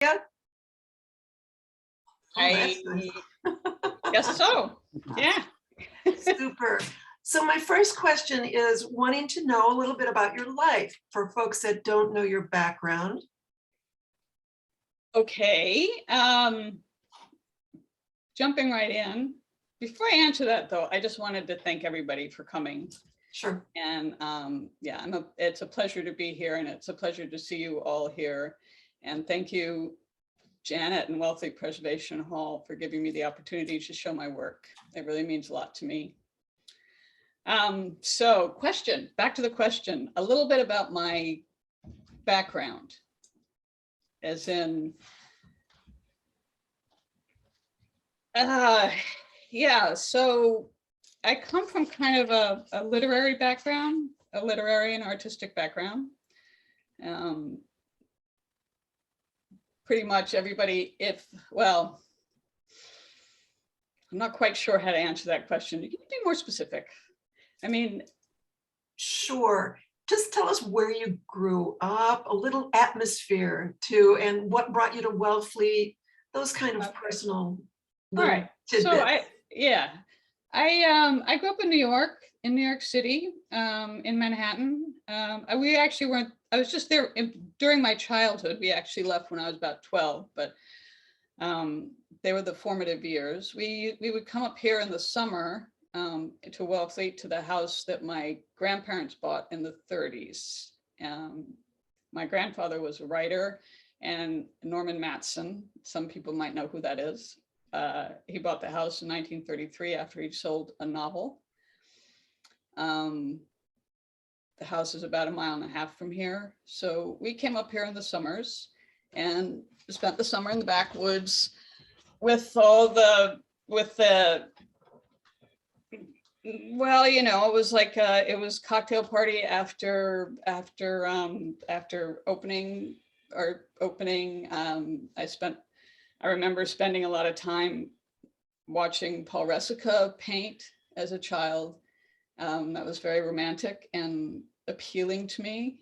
yet? Oh, I that's nice. guess so. Yeah. Super. So my first question is wanting to know a little bit about your life for folks that don't know your background. Okay. Jumping right in. Before I answer that, though, I just wanted to thank everybody for coming. Sure. And yeah, it's a pleasure to be here, and it's a pleasure to see you all here. And thank you, Janet and Wealthy Preservation Hall, for giving me the opportunity to show my work. It really means a lot to me. So back to the question, a little bit about my background, as in, yeah, so I come from kind of a literary background, a literary and artistic background. Pretty much everybody, well, I'm not quite sure how to answer that question. Can you be more specific? I mean, sure. Just tell us where you grew up, a little atmosphere too, and what brought you to Wellfleet, those kind of personal all right. tidbits. So I grew up in New York City, in Manhattan. We actually weren't, I was just there during my childhood. We actually left when I was about 12, but they were the formative years. We would come up here in the summer to Wellfleet, to the house that my grandparents bought in the 30s. My grandfather was a writer, and Norman Matson, some people might know who that is. He bought the house in 1933 after he'd sold a novel. The house is about 1.5 miles from here. So we came up here in the summers and spent the summer in the backwoods with well, you know, it was like it was cocktail party after opening. I remember spending a lot of time watching Paul Ressica paint as a child. That was very romantic and appealing to me.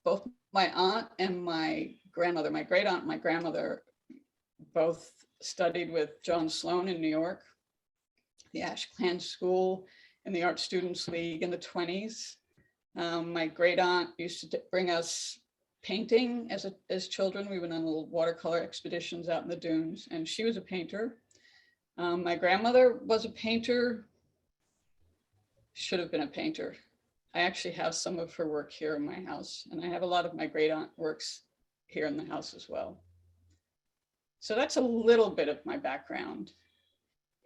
Both my aunt and my grandmother, my great aunt and my grandmother, both studied with John Sloan in New York, the Ashland School and the Art Students League in the 1920s. My great aunt used to bring us painting as children. We went on little watercolor expeditions out in the dunes, and she was a painter. My grandmother was a painter, should have been a painter. I actually have some of her work here in my house, and I have a lot of my great aunt works here in the house as well. So that's a little bit of my background.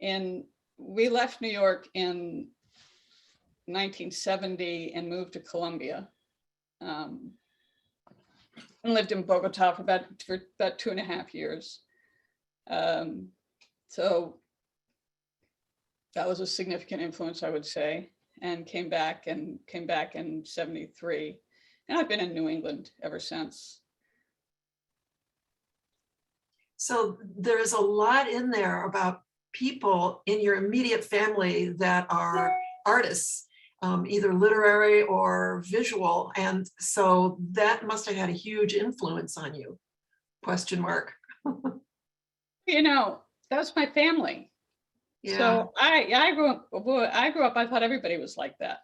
And we left New York in 1970 and moved to Colombia, and lived in Bogota for about 2.5 years. So that was a significant influence, I would say, and came back in 73. And I've been in New England ever since. So there's a lot in there about people in your immediate family that are artists, either literary or visual. And so that must have had a huge influence on you, question mark. You know, that was my family. Yeah. So I grew up, I thought everybody was like that.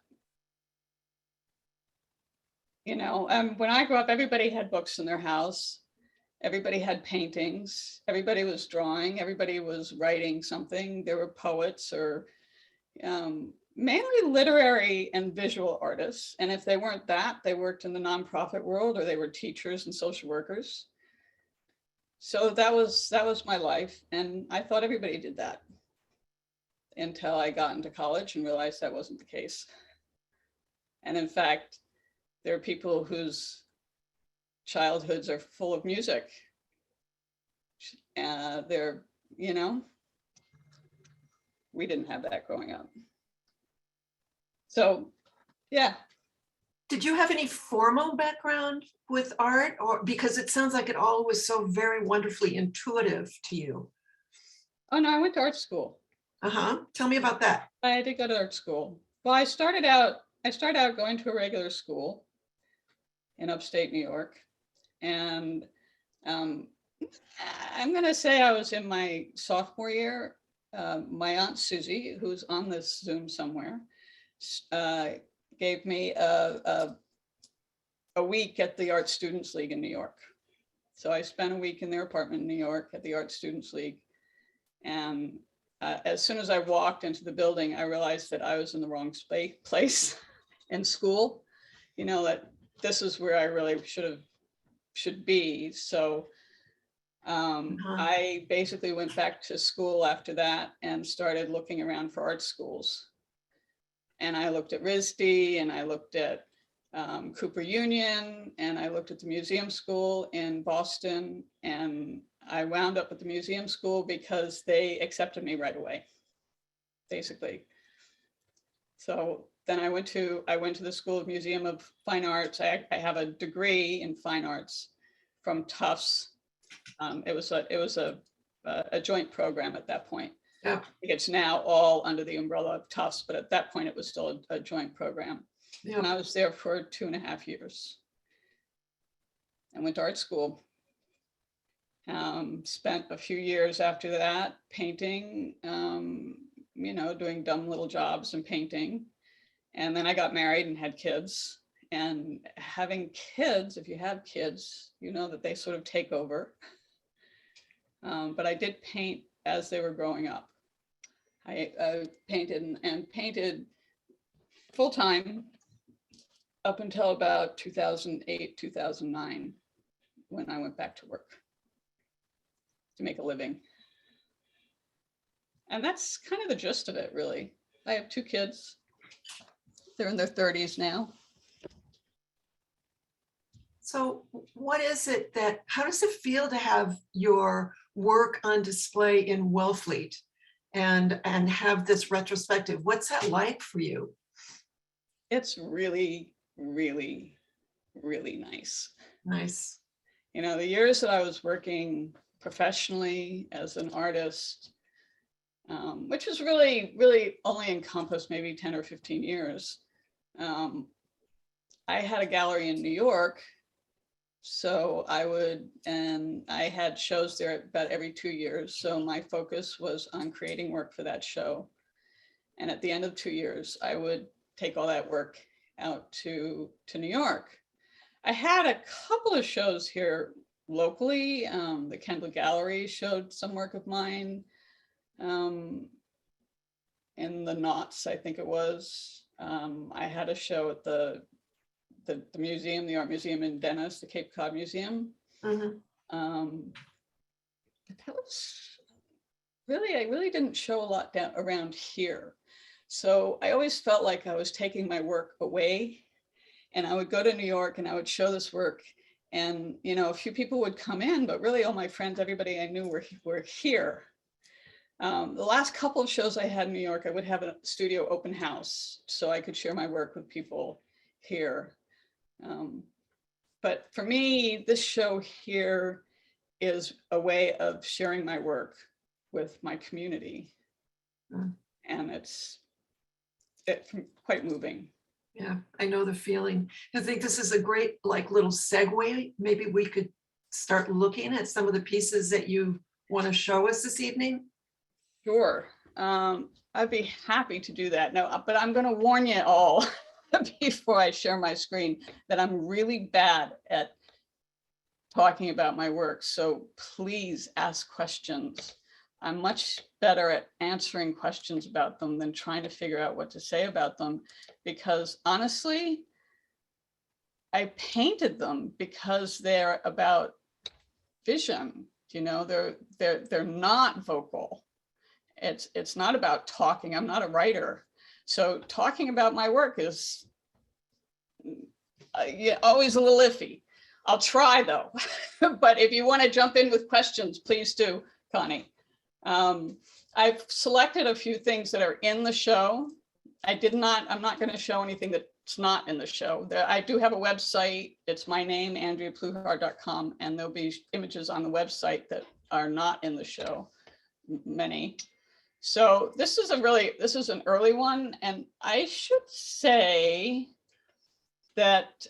You know, when I grew up, everybody had books in their house. Everybody had paintings, everybody was drawing, everybody was writing something. There were poets or mainly literary and visual artists. And if they weren't that, they worked in the nonprofit world, or they were teachers and social workers. So that was my life. And I thought everybody did that until I got into college and realized that wasn't the case. And in fact, there are people whose childhoods are full of music. They're, you know, we didn't have that growing up. So, yeah. Did you have any formal background with art, or because it sounds like it all was so very wonderfully intuitive to you? Oh no, I went to art school. Tell me about that. I did go to art school. Well, I started out going to a regular school. in upstate New York. And I'm going to say I was in my sophomore year. My Aunt Susie, who's on this Zoom somewhere, gave me a week at the Art Students League in New York. So I spent a week in their apartment in New York at the Art Students League. And as soon as I walked into the building, I realized that I was in the wrong place in school. You know, that this is where I really should be. So I basically went back to school after that and started looking around for art schools. And I looked at RISD, and I looked at Cooper Union, and I looked at the museum school in Boston, and I wound up at the museum school because they accepted me right away, basically. So then I went to the School of Museum of Fine Arts. I have a degree in fine arts from Tufts. It was a joint program at that point. Yeah. It's now all under the umbrella of Tufts, but at that point it was still a joint program. Yeah. And I was there for 2.5 years. I went to art school. Spent a few years after that painting, you know, doing dumb little jobs and painting. And then I got married and had kids. And having kids, if you have kids, you know that they sort of take over. But I did paint as they were growing up. I painted and painted full-time up until about 2008, 2009, when I went back to work to make a living. And that's kind of the gist of it, really. I have 2 kids. They're in their 30s now. So what is it how does it feel to have your work on display in Wellfleet and have this retrospective? What's that like for you? It's really, really, really nice. Nice. You know, the years that I was working professionally as an artist, which was really, really only encompassed maybe 10 or 15 years. I had a gallery in New York. So I had shows there about every 2 years. So my focus was on creating work for that show. And at the end of 2 years, I would take all that work out to New York. I had a couple of shows here locally. The Kendall Gallery showed some work of mine in the Knots, I think it was. I had a show at the museum, the art museum in Venice, the Cape Cod Museum. Mm-hmm. That was really, I really didn't show a lot down around here. So I always felt like I was taking my work away, and I would go to New York and I would show this work, and, you know, a few people would come in, but really all my friends, everybody I knew were here. The last couple of shows I had in New York, I would have a studio open house so I could share my work with people here. But for me, this show here is a way of sharing my work with my community. And it's quite moving. Yeah, I know the feeling. I think this is a great little segue. Maybe we could start looking at some of the pieces that you want to show us this evening. Sure. I'd be happy to do that. No, but I'm going to warn you all before I share my screen that I'm really bad at talking about my work. So please ask questions. I'm much better at answering questions about them than trying to figure out what to say about them, because honestly, I painted them because they're about vision. You know, they're not vocal. It's not about talking. I'm not a writer. So talking about my work is always a little iffy. I'll try though. But if you want to jump in with questions, please do, Connie. I've selected a few things that are in the show. I'm not going to show anything that's not in the show. I do have a website. It's my name, andreapluhar.com, and there'll be images on the website that are not in the show, many. So this is an early one, and I should say that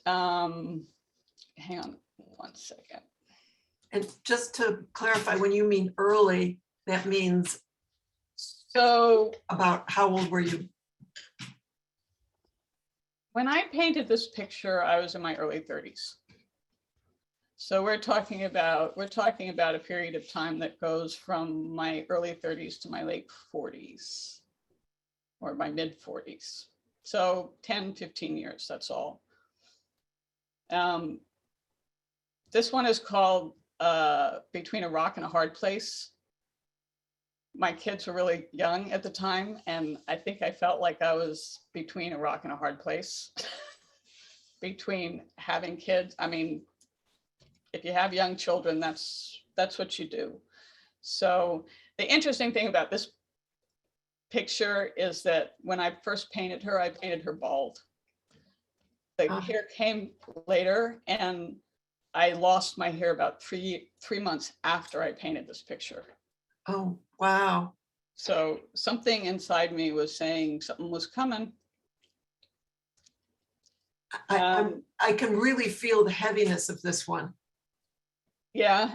hang on 1 second. And just to clarify, when you mean early, that means So about how old were you? when I painted this picture, I was in my early 30s. So we're talking about a period of time that goes from my early 30s to my late 40s or my mid 40s. So 10, 15 years, that's all. This one is called Between a Rock and a Hard Place. My kids were really young at the time, and I think I felt like I was between a rock and a hard place. Between having kids, I mean, if you have young children, that's what you do. So the interesting thing about this picture is that when I first painted her, I painted her bald. The hair came later, and I lost my hair about three months after I painted this picture. Oh, wow. So something inside me was saying something was coming. I can really feel the heaviness of this one. Yeah.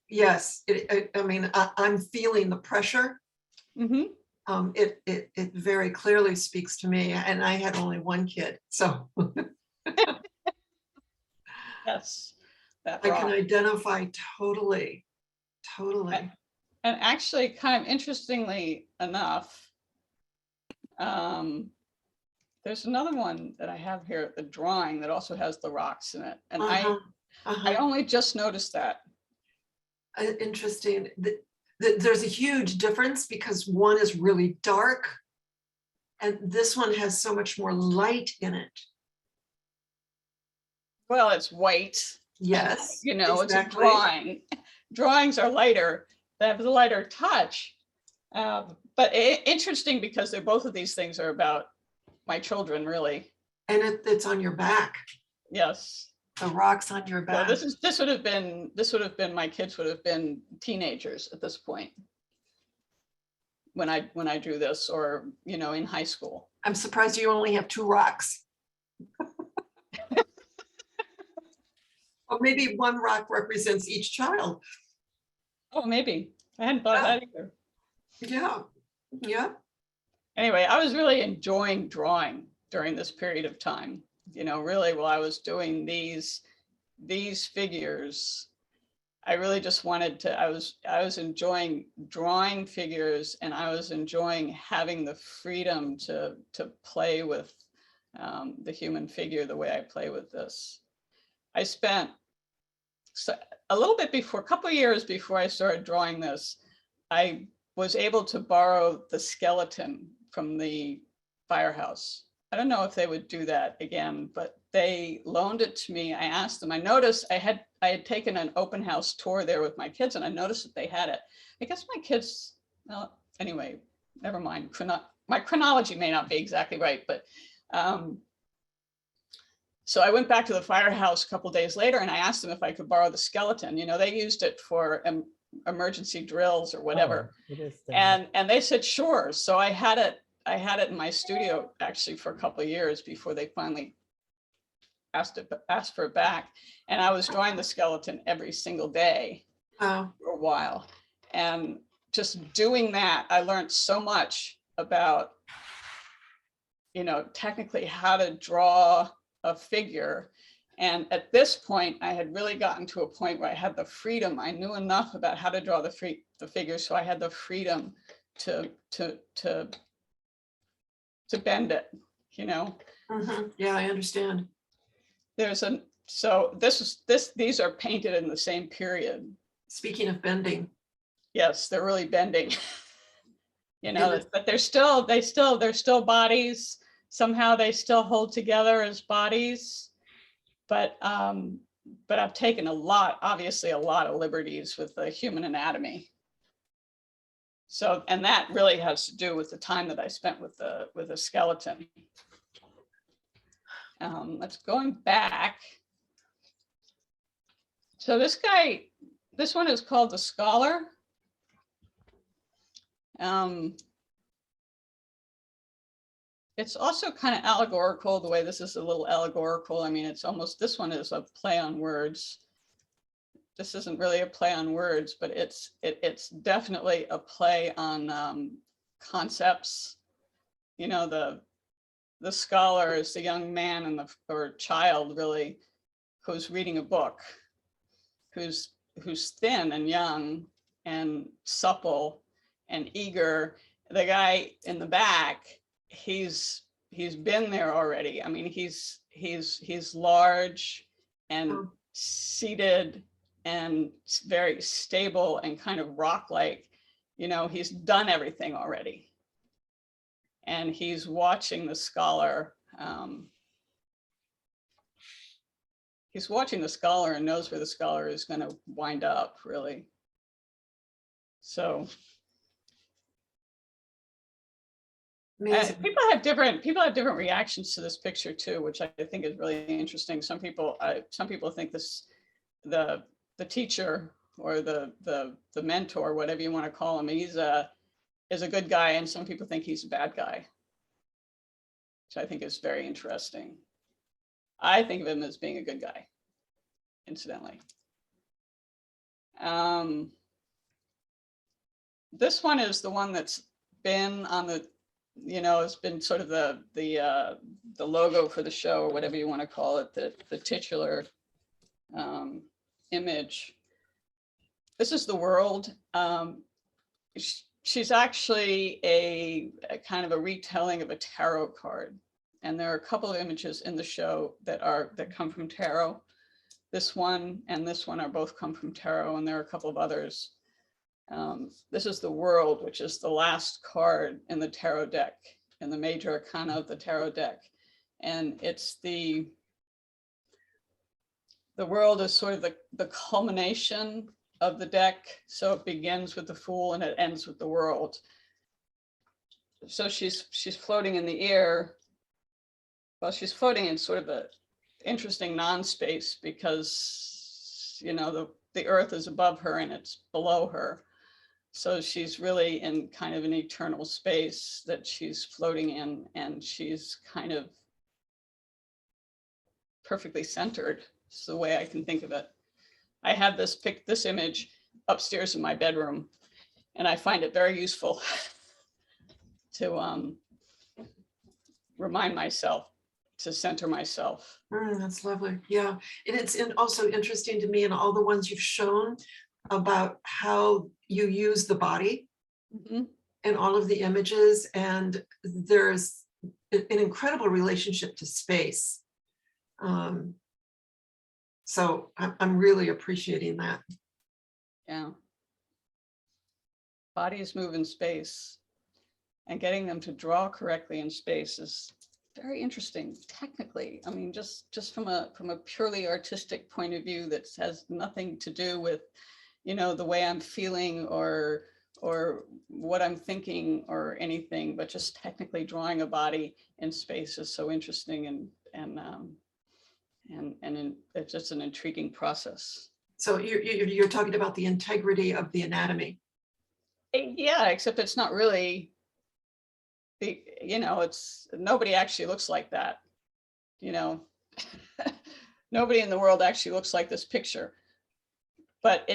Yes, I mean, I'm feeling the pressure. Mm-hmm. It very clearly speaks to me, and I had only one kid, so Yes, that I rock. can identify totally. And actually, kind of interestingly enough, there's another one that I have here, the drawing that also has the rocks in it, and I only just noticed that. Interesting. There's a huge difference because one is really dark, and this one has so much more light in it. Well, it's white. Yes, You know, exactly. it's a drawing. Drawings are lighter. They have the lighter touch. But interesting because they're both of these things are about my children, really. And it's on your back. Yes. The rocks on your back. So this would have been my kids would have been teenagers at this point when I drew this, or you know, in high school. I'm surprised you only have 2 rocks. Or maybe one rock represents each child. Oh, maybe. I hadn't thought of that either. Yeah. Anyway, I was really enjoying drawing during this period of time. You know, really, while I was doing these figures, I really just wanted to, I was enjoying drawing figures, and I was enjoying having the freedom to play with the human figure the way I play with this. I spent a little bit before, a couple of years before I started drawing this, I was able to borrow the skeleton from the firehouse. I don't know if they would do that again, but they loaned it to me. I asked them. I noticed I had taken an open house tour there with my kids, and I noticed that they had it. I guess my kids, well, anyway, never mind. My chronology may not be exactly right, but so I went back to the firehouse a couple of days later, and I asked them if I could borrow the skeleton. You know, they used it for emergency drills or whatever, and they said sure. So I had it in my studio actually for a couple of years before they finally asked for it back. And I was drawing the skeleton every single day for a while, and just doing that, I learned so much about, you know, technically how to draw a figure. And at this point, I had really gotten to a point where I had the freedom. I knew enough about how to draw the figure, so I had the freedom to bend it, you know. Yeah, I understand. So these are painted in the same period. Speaking of bending. Yes, they're really bending. You know, but they're still bodies. Somehow they still hold together as bodies. But I've taken obviously a lot of liberties with the human anatomy. So, and that really has to do with the time that I spent with the skeleton. Let's going back. So this one is called The Scholar. it's also kind of allegorical, the way this is a little allegorical. I mean, it's almost, this one is a play on words. This isn't really a play on words, but it's definitely a play on concepts. You know, the scholar is the young man and or child really, who's reading a book, who's thin and young and supple and eager. The guy in the back, he's been there already. I mean, he's large and seated and very stable and kind of rock-like. You know, he's done everything already. And he's watching the scholar. He's watching the scholar and knows where the scholar is going to wind up, really. So people have different reactions to this picture too, which I think is really interesting. Some people think the teacher or the mentor, whatever you want to call him, is a good guy, and some people think he's a bad guy, which I think is very interesting. I think of him as being a good guy, incidentally. This one is the one that's been on the, you know, it's been sort of the logo for the show, or whatever you want to call it, the titular image. This is the world. She's actually a kind of a retelling of a tarot card. And there are a couple of images in the show that come from tarot. This one and this one are both come from tarot, and there are a couple of others. This is the world, which is the last card in the tarot deck, in the major arcana of the tarot deck. And it's the world is sort of the culmination of the deck. So it begins with the Fool and it ends with the world. So she's floating in the air. Well, she's floating in sort of a interesting non-space, because, you know, the earth is above her and it's below her. So she's really in kind of an eternal space that she's floating in, and she's kind of perfectly centered. It's the way I can think of it. I have this image upstairs in my bedroom, and I find it very useful to remind myself to center myself. That's lovely. Yeah. And it's also interesting to me in all the ones you've shown about how you use the body in all of the images. And there's an incredible relationship to space. So I'm really appreciating that. Yeah. Bodies move in space, and getting them to draw correctly in space is very interesting technically. I mean, just from a purely artistic point of view, that has nothing to do with, you know, the way I'm feeling or what I'm thinking or anything, but just technically drawing a body in space is so interesting, and it's just an intriguing process. So you're talking about the integrity of the anatomy. Yeah, except it's not really. You know, it's nobody actually looks like that. You know, nobody in the world actually looks like this picture, but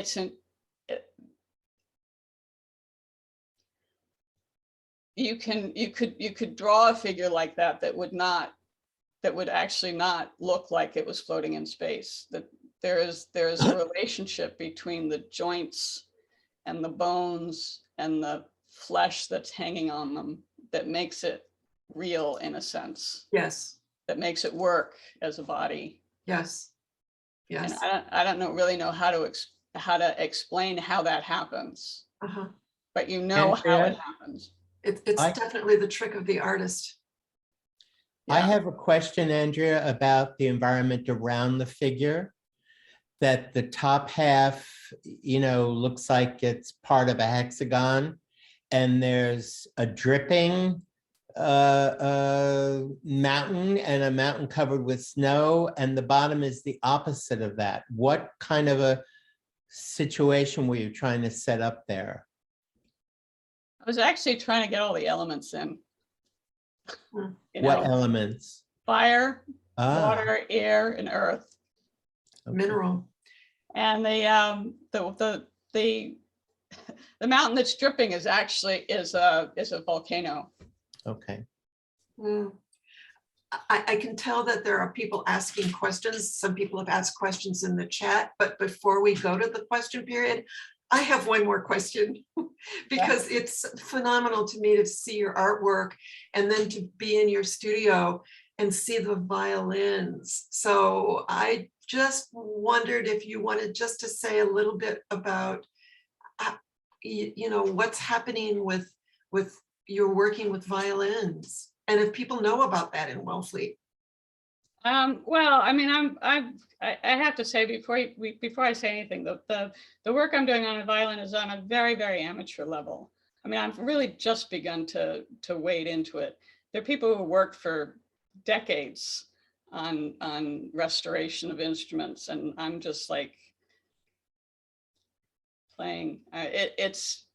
you could draw a figure like that that would actually not look like it was floating in space. That there is a relationship between the joints and the bones and the flesh that's hanging on them that makes it real, in a sense. Yes. That makes it work as a body. Yes. Yes. And I don't really know how to explain how that happens. But you know how it happens. It's definitely the trick of the artist. Yeah. I have a question, Andrea, about the environment around the figure. That the top half, you know, looks like it's part of a hexagon, and there's a dripping mountain and a mountain covered with snow, and the bottom is the opposite of that. What kind of a situation were you trying to set up there? I was actually trying to get all the elements in. Hmm. You What know, elements? fire, Ah, water, air, and earth. okay. Mineral. And the mountain that's dripping is actually is a volcano. Okay. Hmm. I can tell that there are people asking questions. Some people have asked questions in the chat, but before we go to the question period, I have one more question because it's phenomenal to me to see your artwork and then to be in your studio and see the violins. So I just wondered if you wanted just to say a little bit about, you know, what's happening with your working with violins. And if people know about that in Wellfleet. Well, I mean, I have to say before I say anything, the work I'm doing on a violin is on a very, very amateur level. I mean, I've really just begun to wade into it. There are people who worked for decades on restoration of instruments, and I'm just like playing. It's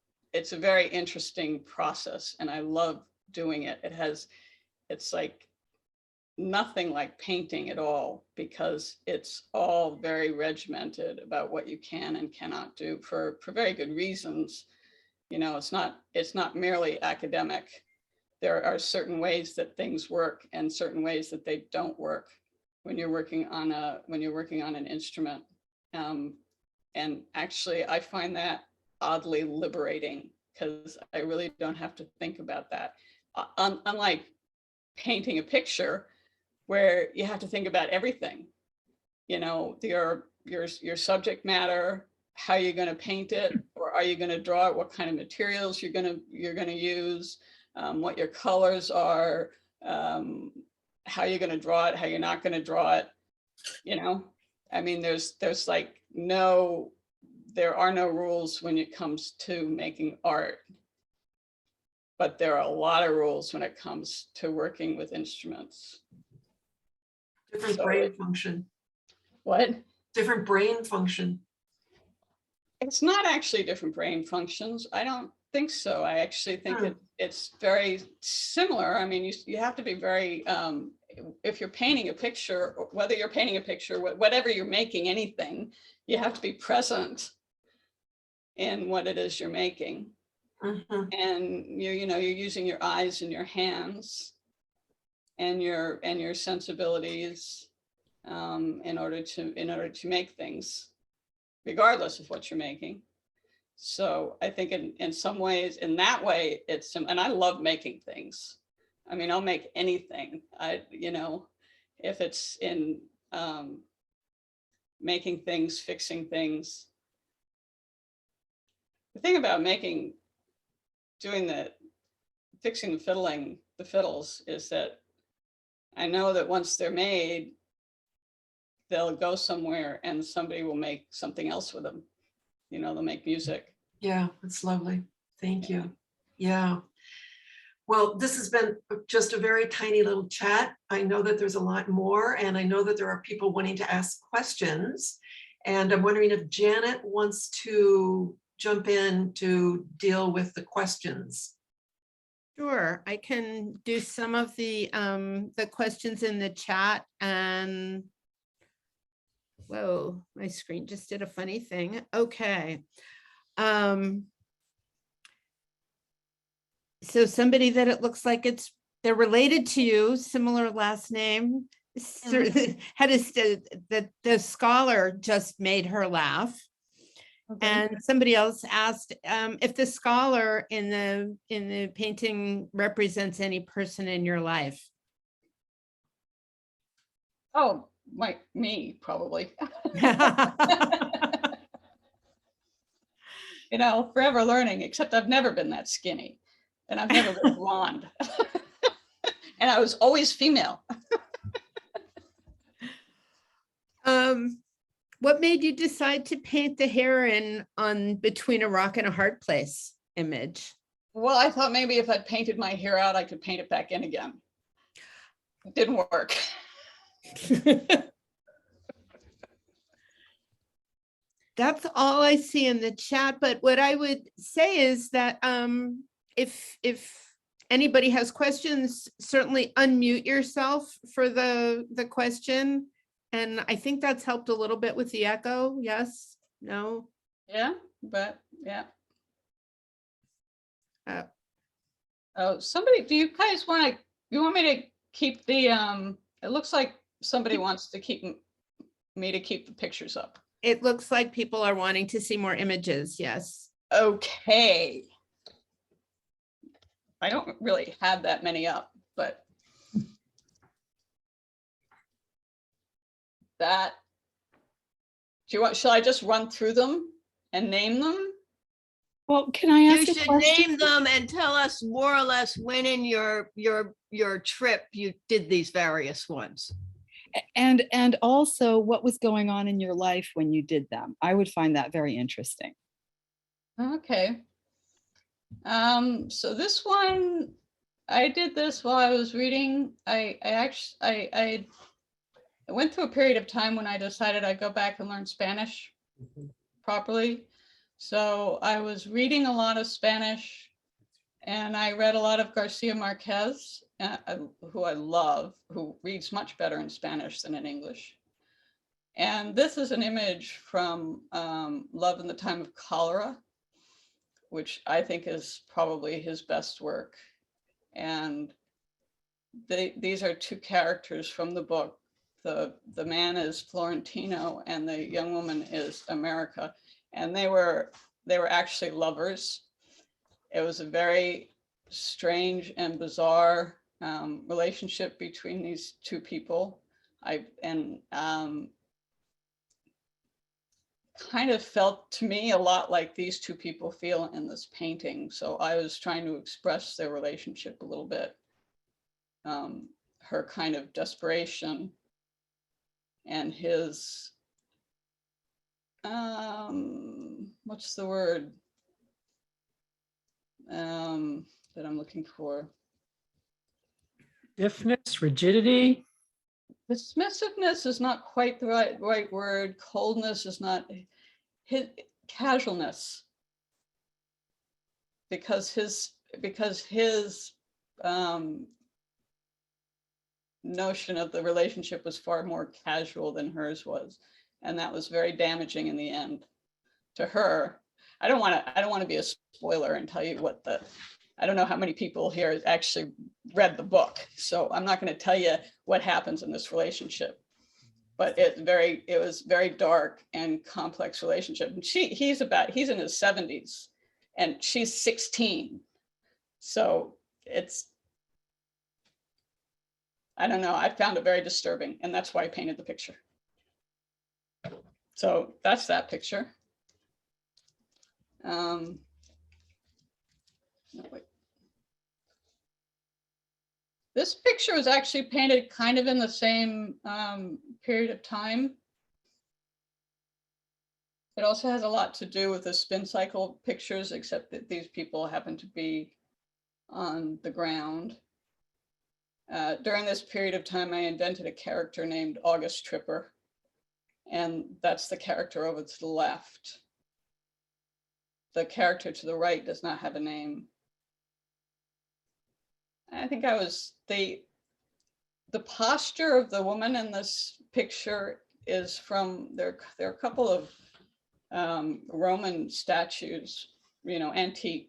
a very interesting process, and I love doing it. It's like nothing like painting at all, because it's all very regimented about what you can and cannot do for very good reasons. You know, it's not merely academic. There are certain ways that things work and certain ways that they don't work when you're working on an instrument. And actually, I find that oddly liberating, because I really don't have to think about that. Unlike painting a picture, where you have to think about everything, you know, your subject matter, how you're going to paint it, or are you going to draw it, what kind of materials you're going to use, what your colors are, how you're going to draw it, how you're not going to draw it. You know, I mean, there are no rules when it comes to making art, but there are a lot of rules when it comes to working with instruments. Different So brain function. What? Different brain function. It's not actually different brain functions. I don't think so. I actually think it's very similar. I mean, you have to be very, if you're painting a picture, whether you're painting a picture, whatever you're making, anything, you have to be present in what it is you're making. Mhm. And you're using your eyes and your hands and your sensibilities in order to make things, regardless of what you're making. So I think in some ways, in that way, and I love making things. I mean, I'll make anything. If it's in making things, fixing things. The thing about fixing the fiddles is that I know that once they're made, they'll go somewhere and somebody will make something else with them. You know, they'll make music. Yeah, that's lovely. Thank you. Yeah. Well, this has been just a very tiny little chat. I know that there's a lot more, and I know that there are people wanting to ask questions. And I'm wondering if Janet wants to jump in to deal with the questions. Sure, I can do some of the questions in the chat. And whoa, my screen just did a funny thing. Okay. So somebody that it looks like they're related to you, similar last name, had the scholar just made her laugh. Okay. And somebody else asked if the scholar in the painting represents any person in your life. Oh, me, probably. You know, forever learning, except I've never been that skinny, and I've never been blonde. And I was always female. What made you decide to paint the heron on Between a Rock and a Hard Place image? Well, I thought maybe if I'd painted my hair out, I could paint it back in again. It didn't work. That's all I see in the chat. But what I would say is that if anybody has questions, certainly unmute yourself for the question. And I think that's helped a little bit with the echo. Yes, no? Yeah, but yeah. Uh, Oh, somebody, do you guys want me to keep the, it looks like somebody wants to keep me to keep the pictures up. It looks like people are wanting to see more images, yes. Okay. I don't really have that many up, but that, shall I just run through them and name them? Well, can I You ask a should question? name them and tell us more or less when in your trip you did these various ones. And also what was going on in your life when you did them? I would find that very interesting. Okay. So this one, I did this while I was reading. I went through a period of time when I decided I'd go back and learn Spanish properly. So I was reading a lot of Spanish, and I read a lot of Garcia Marquez, who I love, who reads much better in Spanish than in English. And this is an image from Love in the Time of Cholera, which I think is probably his best work. And these are two characters from the book. The man is Florentino and the young woman is America. And they were actually lovers. It was a very strange and bizarre relationship between these two people. Kind of felt to me a lot like these two people feel in this painting. So I was trying to express their relationship a little bit. Her kind of desperation and his, what's the word that I'm looking for? Stiffness, rigidity. Dismissiveness is not quite the right word. Coldness is not. His casualness, because his notion of the relationship was far more casual than hers was, and that was very damaging in the end to her. I don't want to be a spoiler and tell you what I don't know how many people here actually read the book, so I'm not going to tell you what happens in this relationship. But it was very dark and complex relationship. And he's in his 70s and she's 16. So I don't know, I found it very disturbing, and that's why I painted the picture. So that's that picture. No, wait. This picture was actually painted kind of in the same period of time. It also has a lot to do with the spin cycle pictures, except that these people happen to be on the ground. During this period of time, I invented a character named August Tripper, and that's the character over to the left. The character to the right does not have a name. I think the posture of the woman in this picture is from, there are a couple of Roman statues, antique,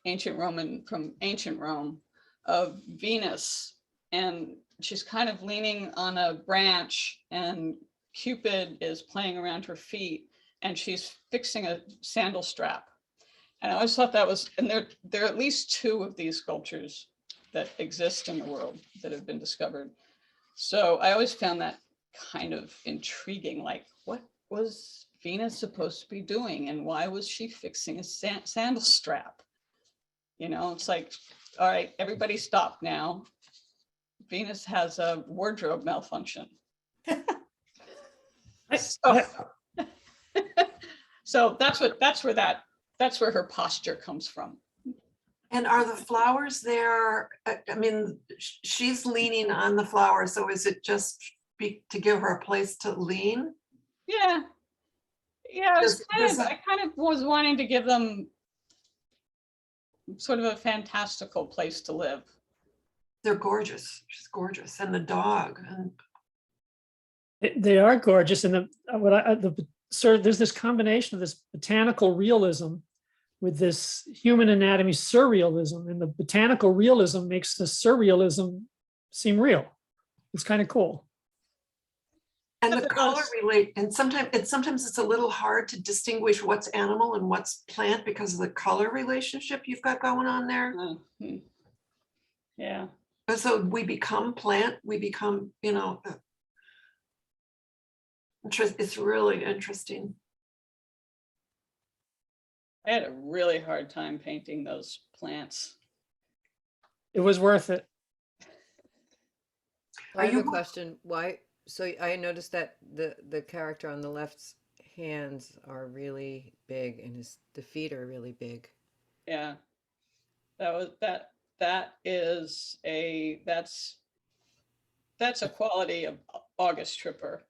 ancient Roman, from ancient Rome, of Venus. And she's kind of leaning on a branch, and Cupid is playing around her feet, and she's fixing a sandal strap. And I always thought that was, and there are at least two of these sculptures that exist in the world that have been discovered. So I always found that kind of intriguing, like what was Venus supposed to be doing, and why was she fixing a sandal strap? It's like, all right, everybody stop now. Venus has a wardrobe malfunction. So that's where her posture comes from. And are the flowers there? I mean, she's leaning on the flowers, so is it just to give her a place to lean? Yeah, I kind of was wanting to give them sort of a fantastical place to live. They're gorgeous. She's gorgeous. And the dog. And They are gorgeous, and there's this combination of this botanical realism with this human anatomy surrealism, and the botanical realism makes the surrealism seem real. It's kind of cool. and the Yes, it color does. relate, and sometimes it's a little hard to distinguish what's animal and what's plant because of the color relationship you've got going on there. Mhm. Yeah. And so we become plant, we become, it's really interesting. I had a really hard time painting those plants. It was worth it. Are I have you a wo- question. Why? So I noticed that the character on the left's hands are really big and the feet are really big. Yeah. That's a quality of August Tripper.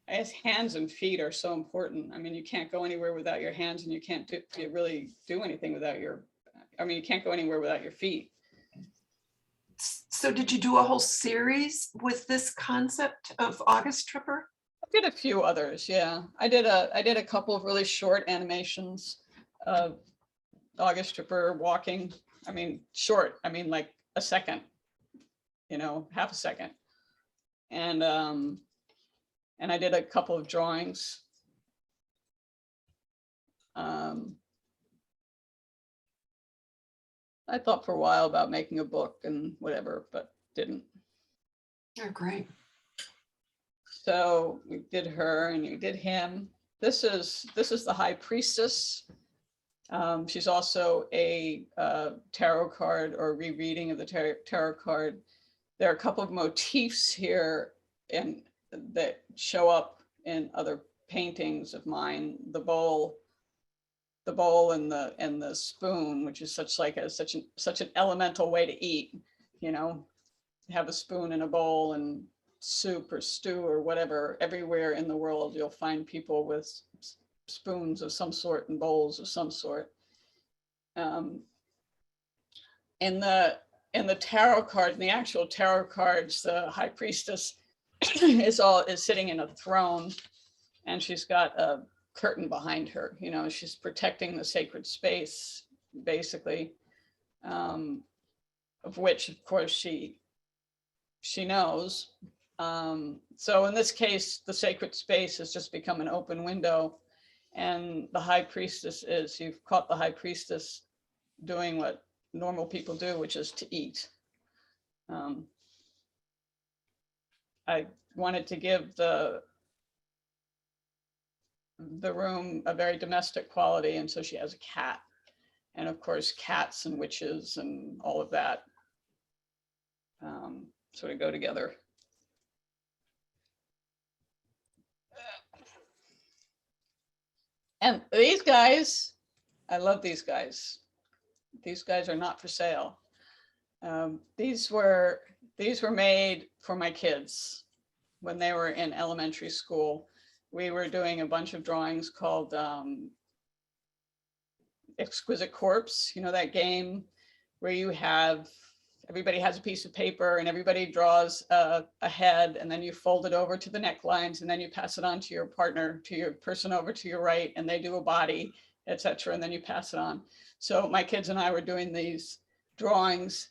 I guess hands and feet are so important. I mean, you can't go anywhere without your hands, and you can't really do anything without you can't go anywhere without your feet. So did you do a whole series with this concept of August Tripper? I did a few others, yeah. I did a couple of really short animations of August Tripper walking. I mean, short, I mean like a second, half a second. And I did a couple of drawings. I thought for a while about making a book and whatever, but didn't. They're great. So we did her and we did him. This is the High Priestess. She's also a tarot card or rereading of the tarot card. There are a couple of motifs here that show up in other paintings of mine. The bowl and the spoon, which is such an elemental way to eat. Have a spoon and a bowl and soup or stew or whatever. Everywhere in the world, you'll find people with spoons of some sort and bowls of some sort. In the tarot card, in the actual tarot cards, the High Priestess is sitting in a throne, and she's got a curtain behind her. She's protecting the sacred space, basically, of which, of course, she knows. So in this case, the sacred space has just become an open window, and the High Priestess you've caught the High Priestess doing what normal people do, which is to eat. I wanted to give the room a very domestic quality, and so she has a cat, and of course cats and witches and all of that sort of go together. And these guys, I love these guys. These guys are not for sale. These were made for my kids when they were in elementary school. We were doing a bunch of drawings called Exquisite Corpse, that game where everybody has a piece of paper and everybody draws a head, and then you fold it over to the necklines, and then you pass it on to your partner, to your person over to your right, and they do a body, etc., and then you pass it on. So my kids and I were doing these drawings,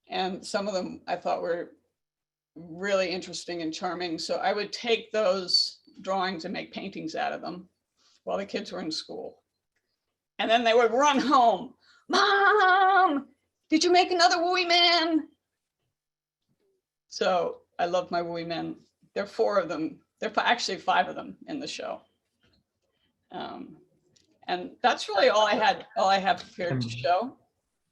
and some of them I thought were really interesting and charming. So I would take those drawings and make paintings out of them while the kids were in school. And then they would run home. Mom, did you make another Wooey Man? So I love my Wooey Men. There are 4 of them. There are actually 5 of them in the show. And that's really all I have prepared to show.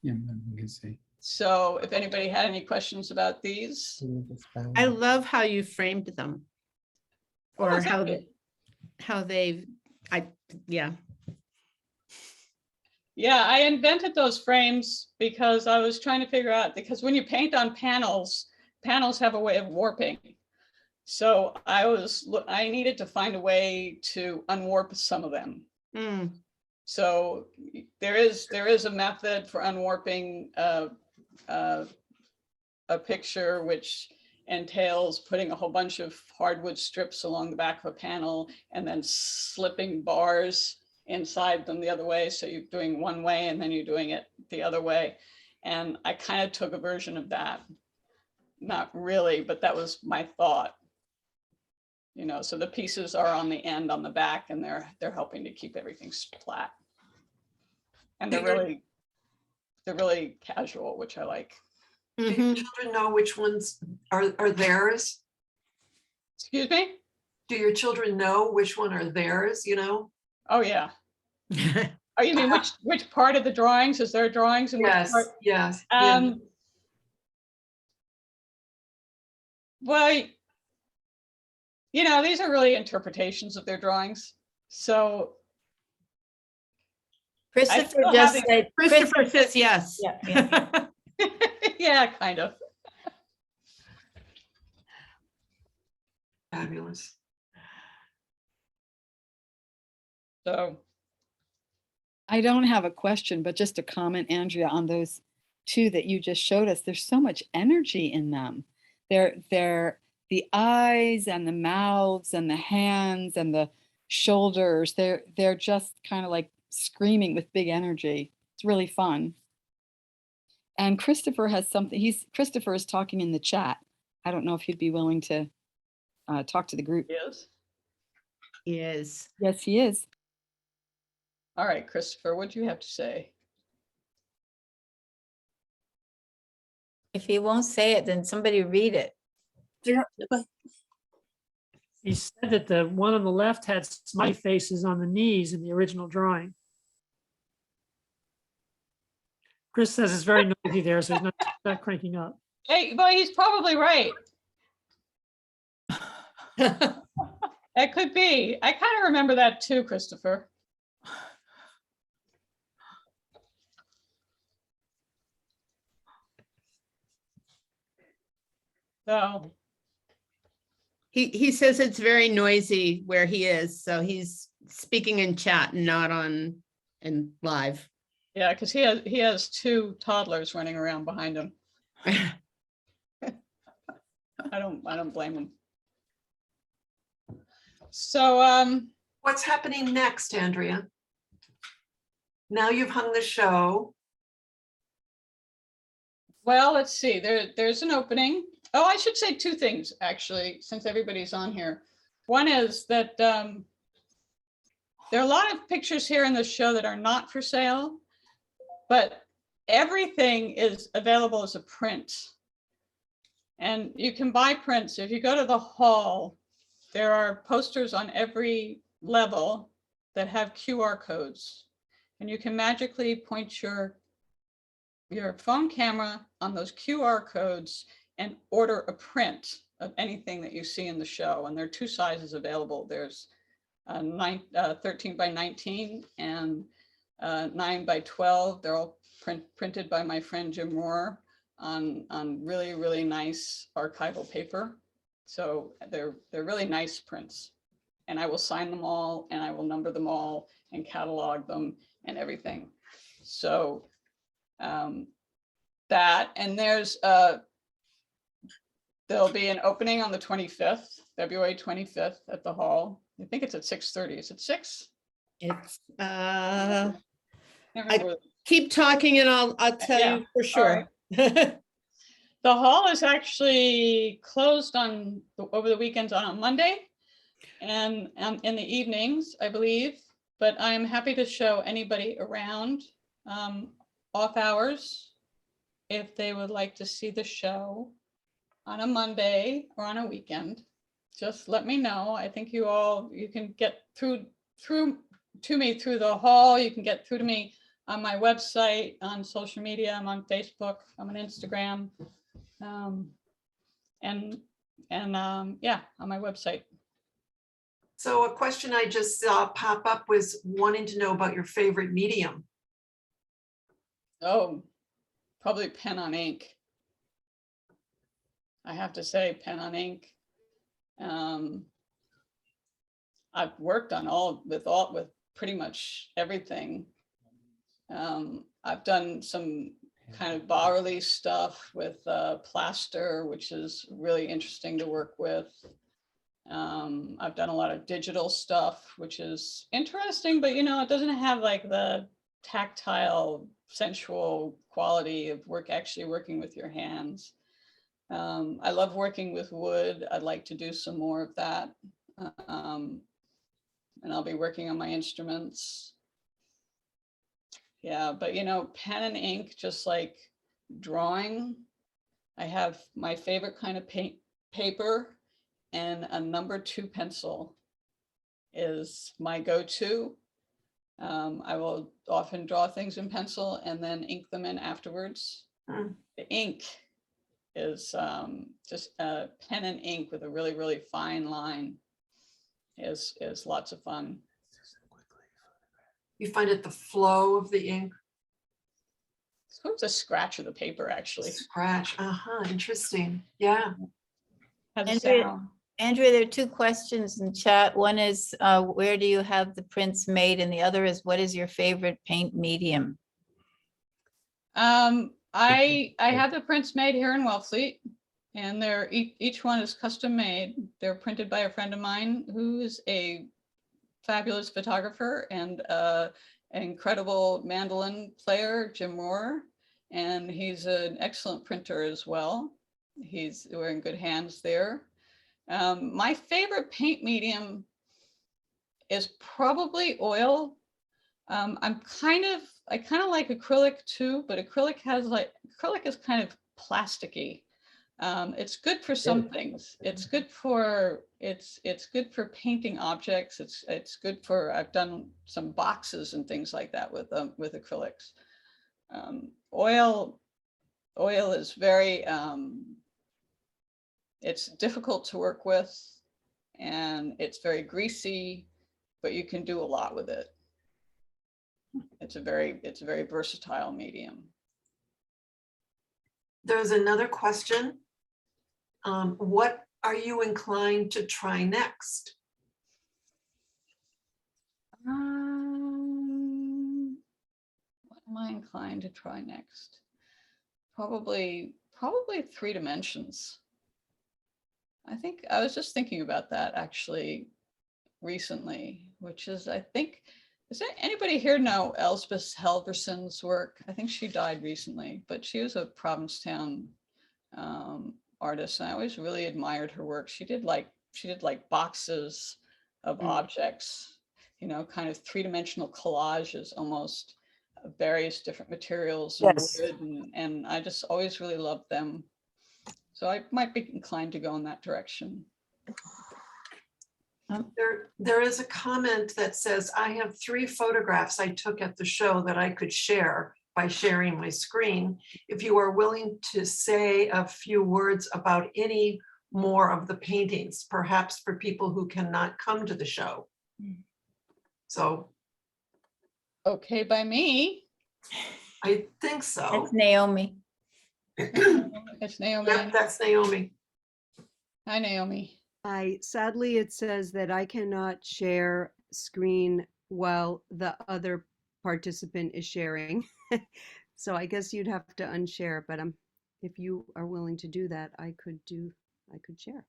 Yeah, we can see. So if anybody had any questions about these. I love how you framed them. Or Oh, thank you. Yeah, I invented those frames because I was trying to figure out, because when you paint on panels have a way of warping. So I needed to find a way to unwarp some of them. So there is a method for unwarping a picture, which entails putting a whole bunch of hardwood strips along the back of a panel and then slipping bars inside them the other way. So you're doing one way and then you're doing it the other way. And I kind of took a version of that. Not really, but that was my thought. You know, so the pieces are on the end on the back and they're helping to keep everything flat. And they're really casual, which I like. Do your Mhm. children know which ones are theirs? Excuse me? Do your children know which one are theirs, you know? Oh, yeah. Oh, you mean which part of the drawings? Is there drawings and which Yes, part? yes. Yeah. Well, you know, these are really interpretations of their drawings. So Christopher still just have said, Christopher says yes. Yeah, yeah, kind of. Fabulous. So I don't have a question, but just a comment, Andrea, on those two that you just showed us. There's so much energy in them. They're the eyes and the mouths and the hands and the shoulders. They're just kind of like screaming with big energy. It's really fun. And Christopher has something. Christopher is talking in the chat. I don't know if he'd be willing to talk to the group. yes. Yes. Yes, he is. All right, Christopher, what do you have to say? If he won't say it, then somebody read it. He said that the one on the left had smiley faces on the knees in the original drawing. Chris says it's very noisy there, so he's not cranking up. Hey, well, he's probably right. That could be. I kind of remember that too, Christopher. So He says it's very noisy where he is, so he's speaking in chat and not on and live. yeah, because he has two toddlers running around behind him. I don't blame him. So What's happening next, Andrea? Now you've hung the show. well, let's see. There's an opening. Oh, I should say two things actually, since everybody's on here. One is that there are a lot of pictures here in the show that are not for sale, but everything is available as a print. And you can buy prints. If you go to the hall, there are posters on every level that have QR codes. And you can magically point your phone camera on those QR codes and order a print of anything that you see in the show. And there are two sizes available. There's 13 by 19 and 9 by 12. They're all printed by my friend Jim Rohr on really, really nice archival paper. So they're really nice prints. And I will sign them all and I will number them all and catalog them and everything. So that, and there'll be an opening on the 25th, February 25th at the hall. I think it's at 6:30. Is it 6? It's Can't remember. keep talking and I'll tell Yeah, you for sure. The hall is actually closed over the weekends on a Monday and in the evenings, I believe. But I'm happy to show anybody around off hours if they would like to see the show on a Monday or on a weekend. Just let me know. I think you can get through to me through the hall. You can get through to me on my website, on social media. I'm on Facebook, I'm on Instagram. Yeah, on my website. So a question I just saw pop up was wanting to know about your favorite medium. Oh, probably pen on ink. I have to say pen on ink. I've worked on with pretty much everything. I've done some kind of bas-relief stuff with plaster, which is really interesting to work with. I've done a lot of digital stuff, which is interesting, but it doesn't have like the tactile, sensual quality of actually working with your hands. I love working with wood. I'd like to do some more of that. And I'll be working on my instruments. Yeah, but pen and ink, just like drawing, I have my favorite kind of paper, and a number 2 pencil is my go-to. I will often draw things in pencil and then ink them in afterwards. The ink is just pen and ink with a really, really fine line is lots of fun. You find it the flow of the ink? Sort of the scratch of the paper, actually. Scratch, interesting, yeah. Has a Andrea, sound. Andrea, there are 2 questions in chat. One is, where do you have the prints made? And the other is, what is your favorite paint medium? I have the prints made here in Wellfleet, and they're each one is custom made. They're printed by a friend of mine who is a fabulous photographer and an incredible mandolin player, Jim Rohr, and he's an excellent printer as well. We're in good hands there. My favorite paint medium is probably oil. I kind of like acrylic too, but acrylic is kind of plasticky. It's good for some things. It's good for painting objects. It's good for, I've done some boxes and things like that with acrylics. Oil is very it's difficult to work with, and it's very greasy, but you can do a lot with it. It's a very versatile medium. There's another question. What are you inclined to try next? What am I inclined to try next? Probably 3 dimensions. I think I was just thinking about that actually recently, which is, I think, does anybody here know Elspeth Helgerson's work? I think she died recently, but she was a Provincetown artist, and I always really admired her work. She did like boxes of objects, kind of 3-dimensional collages almost, of various different materials and wood, and I just always really loved them. So I might be inclined to go in that direction. There is a comment that says, I have 3 photographs I took at the show that I could share by sharing my screen. If you are willing to say a few words about any more of the paintings, perhaps for people who cannot come to the show. So. Okay, by me. I think so. That's Naomi. It's Naomi. Yep, that's Naomi. Hi, Naomi. Sadly, it says that I cannot share screen while the other participant is sharing. So I guess you'd have to unshare, but if you are willing to do that, I could share.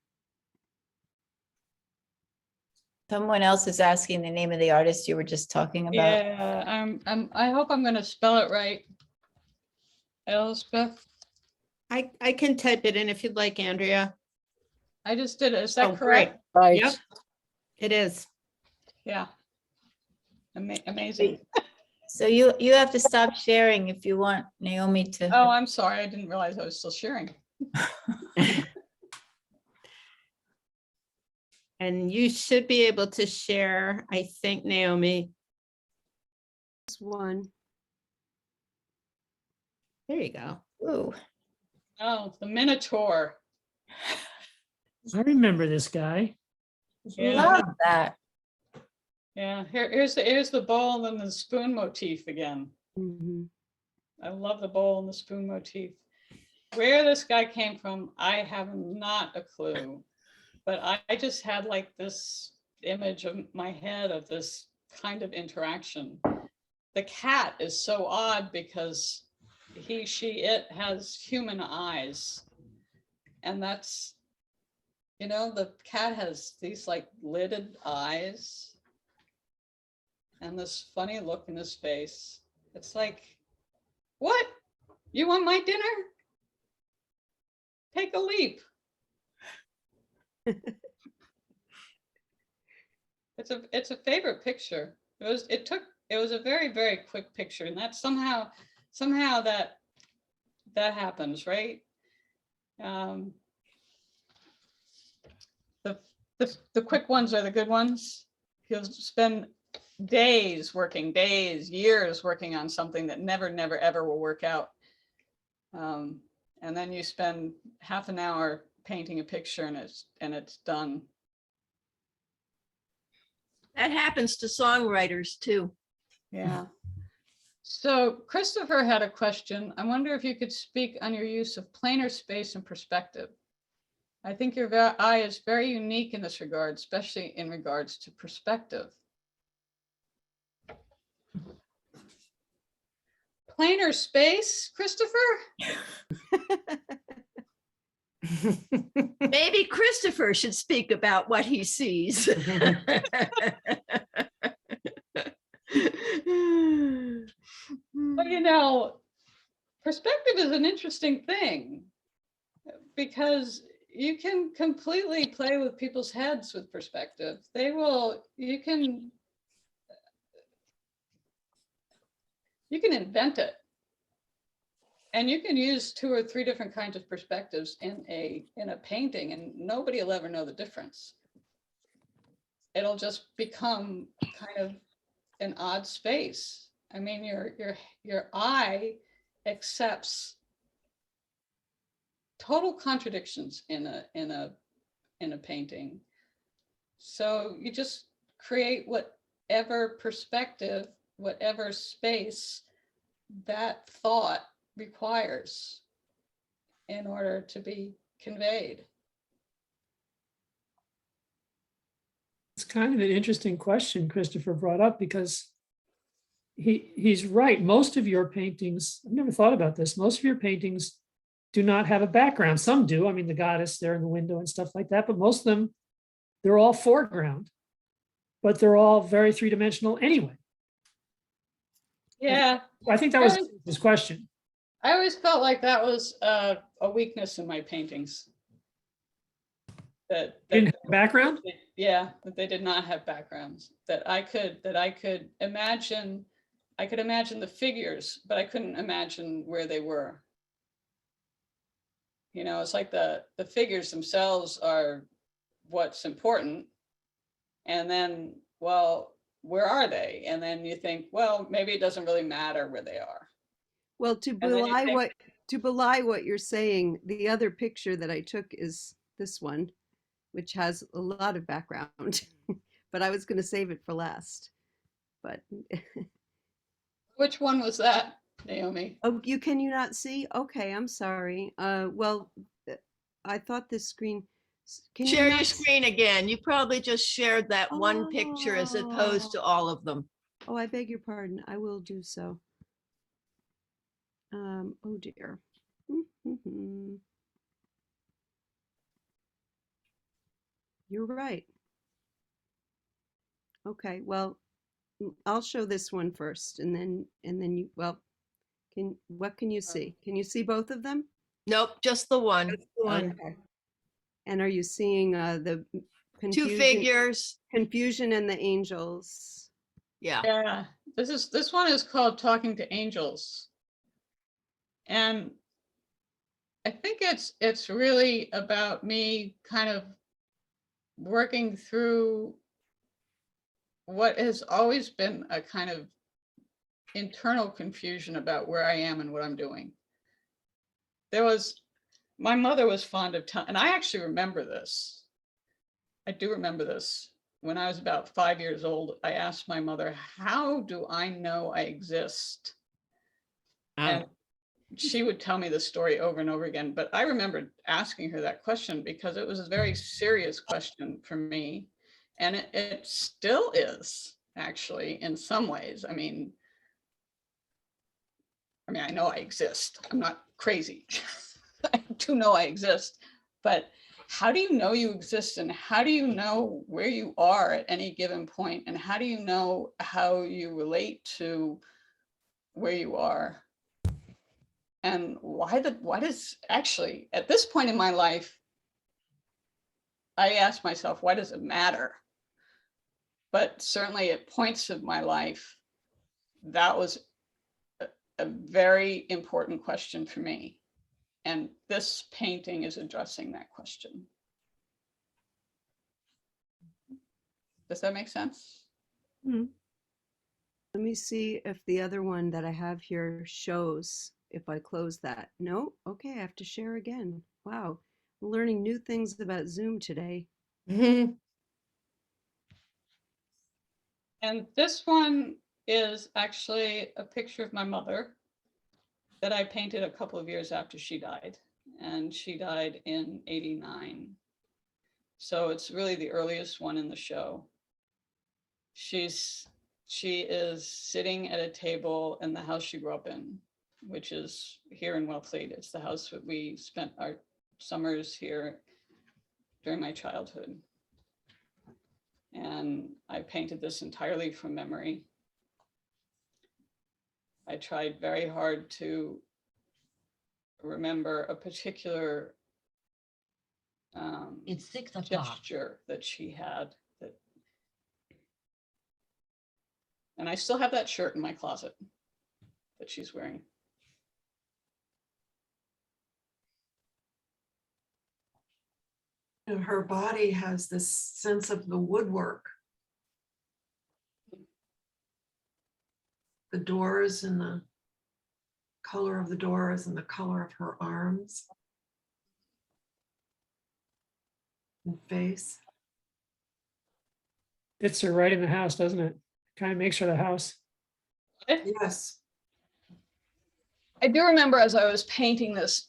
Someone else is asking the name of the artist you were just talking about. Yeah, I hope I'm going to spell it right. Elspeth. I can type it in if you'd like, Andrea. I just did it. Is that Oh, correct? great. Yep, it is. Yeah. Amazing. So you have to stop sharing if you want Naomi to. Oh, I'm sorry. I didn't realize I was still sharing. And you should be able to share, I think, Naomi. This one. There you go. Ooh. Oh, the Minotaur. I remember this guy. Yeah. Love that. Yeah. Here's the bowl and the spoon motif again. Mm-hmm. I love the bowl and the spoon motif. Where this guy came from, I have not a clue. But I just had like this image of my head of this kind of interaction. The cat is so odd because he, she, it has human eyes. And that's, you know, the cat has these like lidded eyes and this funny look in his face. It's like, what? You want my dinner? Take a leap. It's a favorite picture. It was a very, very quick picture, and that somehow that happens, right? The quick ones are the good ones. You'll spend days, years working on something that never, ever will work out. And then you spend half an hour painting a picture and it's done. That happens to songwriters too. Yeah. So Christopher had a question. I wonder if you could speak on your use of planar space and perspective. I think your eye is very unique in this regard, especially in regards to perspective. Planar space, Christopher? Maybe Christopher should speak about what he sees. Well, you know, perspective is an interesting thing because you can completely play with people's heads with perspective. You can invent it. And you can use 2 or 3 different kinds of perspectives in a painting and nobody will ever know the difference. It'll just become kind of an odd space. I mean, your eye accepts total contradictions in a painting. So you just create whatever perspective, whatever space that thought requires in order to be conveyed. It's kind of an interesting question Christopher brought up because he's right. Most of your paintings, I've never thought about this, most of your paintings do not have a background. Some do. I mean, the goddess there in the window and stuff like that, but most of them, they're all foreground, but they're all very three-dimensional anyway. Yeah. I think that was his question. I always felt like that was a weakness in my paintings. That Didn't have a background? Yeah, that they did not have backgrounds. That I could imagine the figures, but I couldn't imagine where they were. You know, it's like the figures themselves are what's important. And then, well, where are they? And then you think, well, maybe it doesn't really matter where they are. Well, to belie what you're saying, the other picture that I took is this one, which has a lot of background, but I was going to save it for last. But which one was that, Naomi? Oh, can you not see? Okay, I'm sorry. Well, I thought this screen. Can Share you your screen again. You probably just shared that one picture as opposed to all of them. Oh, I beg your pardon. I will do so. Oh dear. You're right. Okay, well, I'll show this one first, and then you. Well, what can you see? Can you see both of them? Nope, just the one. Okay. And are you seeing the confusion, 2 figures? Confusion and the angels. Yeah. Yeah. This one is called Talking to Angels. And I think it's really about me kind of working through what has always been a kind of internal confusion about where I am and what I'm doing. My mother was fond of telling, and I actually remember this. I do remember this. When I was about 5 years old, I asked my mother, how do I know I exist? And she would tell me the story over and over again. But I remember asking her that question because it was a very serious question for me. And it still is. actually, in some ways. I mean, I know I exist. I'm not crazy. I do know I exist, but how do you know you exist, and how do you know where you are at any given point, and how do you know how you relate to where you are? And why does actually, at this point in my life, I ask myself, why does it matter? But certainly at points of my life, that was a very important question for me. And this painting is addressing that question. Does that make sense? Let me see if the other one that I have here shows if I close that. No? Okay, I have to share again. Wow. I'm learning new things about Zoom today. And this one is actually a picture of my mother that I painted a couple of years after she died. And she died in '89. So it's really the earliest one in the show. She is sitting at a table in the house she grew up in, which is here in Wellfleet. It's the house that we spent our summers here during my childhood. And I painted this entirely from memory. I tried very hard to remember a particular It's 6 o'clock. gesture that she had. And I still have that shirt in my closet that she's wearing. And her body has this sense of the woodwork. The doors and the color of the doors and the color of her arms and face. Fits her right in the house, doesn't it? Kind of makes her the house. Yes. I do remember as I was painting this,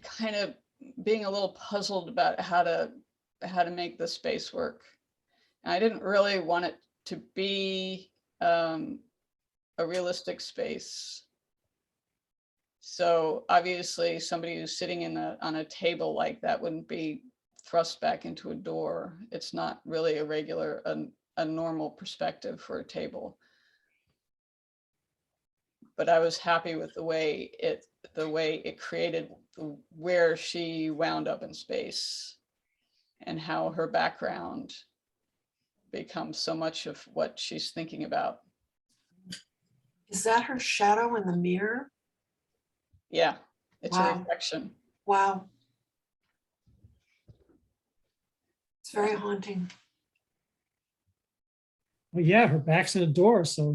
kind of being a little puzzled about how to make the space work. And I didn't really want it to be a realistic space. So obviously somebody who's sitting on a table like that wouldn't be thrust back into a door. It's not really a normal perspective for a table. But I was happy with the way it created where she wound up in space and how her background becomes so much of what she's thinking about. Is that her shadow in the mirror? Yeah, it's a Wow. reflection. Wow. It's very haunting. Well, yeah, her back's in a door, so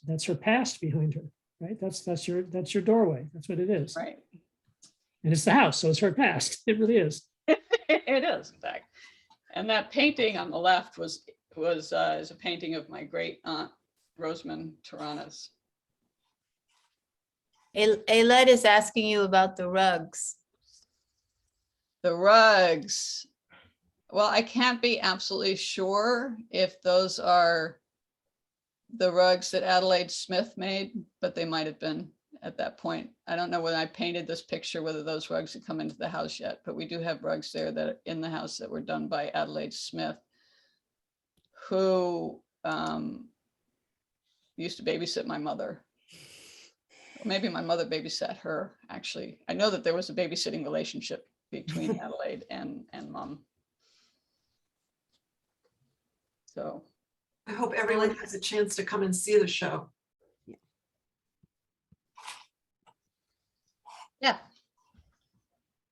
that's her past behind her, right? That's your doorway. That's what it is. Right. And it's the house, so it's her past. It really is. It is, in fact. And that painting on the left is a painting of my great aunt, Rosamond Taranas. Aylette is asking you about the rugs. The rugs. Well, I can't be absolutely sure if those are the rugs that Adelaide Smith made, but they might have been at that point. I don't know when I painted this picture, whether those rugs had come into the house yet, but we do have rugs there that are in the house that were done by Adelaide Smith, who used to babysit my mother. Maybe my mother babysat her, actually. I know that there was a babysitting relationship between Adelaide and Mom. So I hope everyone has a chance to come and see the show. yeah,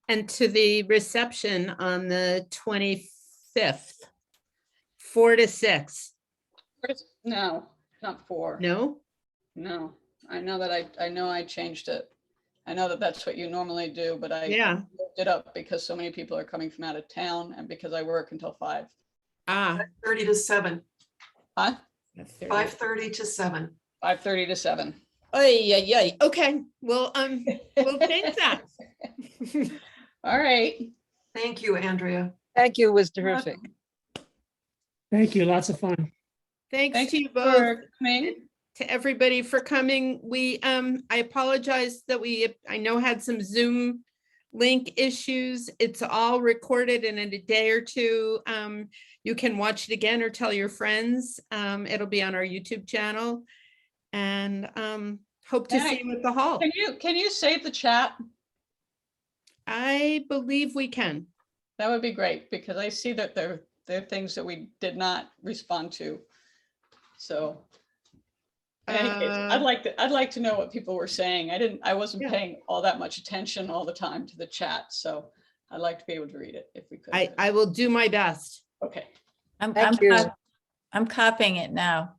And to the reception on the 25th, 4 to 6. no, not 4. No? No, I know that I know I changed it. I know that that's what you normally do, but I Yeah. looked it up because so many people are coming from out of town and because I work until 5. Ah. 30 to 7. Huh? 5:30 to 7. 5:30 to 7. Yeah. Okay. Well, we'll change that. All right. Thank you, Andrea. Thank you, it was terrific. Thank you. Lots of fun. Thanks Thanks to you both. for coming. and to everybody for coming. We, I apologize that I know had some Zoom link issues. It's all recorded and in a day or two, you can watch it again or tell your friends. It'll be on our YouTube channel. And hope to see you at the hall. Can you save the chat? I believe we can. That would be great, because I see that there are things that we did not respond to. So in any case, I'd like to know what people were saying. I wasn't Yeah. paying all that much attention all the time to the chat. So I'd like to be able to read it if we could. I will do my best. Okay. I'm copying it now,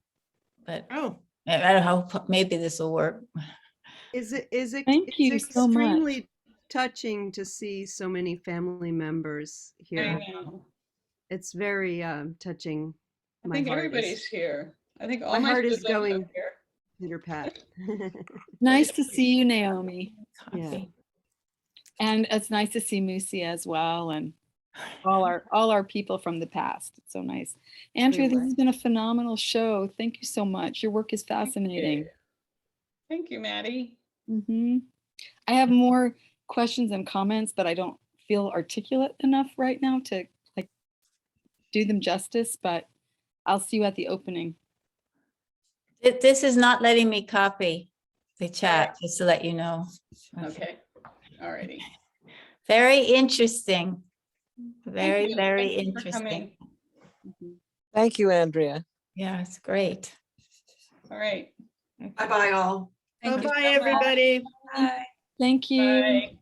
but Oh, I don't know, maybe this will work. Thank you It's so much. extremely touching to see so many family members I here. know. It's very touching. I My think heart everybody's is, here. I think all my my heart is siblings are going here. pitter pat. Nice to see you, Naomi. Copy. And it's nice to see Musi as well, and all our people from the past. It's so nice. Andrea, this has been a phenomenal show. Thank you so much. Your work is fascinating. Thank you, Maddie. I have more questions and comments, but I don't feel articulate enough right now to like do them justice, but I'll see you at the opening. This is not letting me copy the chat, just to let you know. Okay. All righty. Very interesting. Thank you. Very Thank you for interesting. coming. Thank you, Andrea. Yeah, it's great. All right. Bye-bye all. Thank you bye so much. everybody. Bye. Thank you. Bye.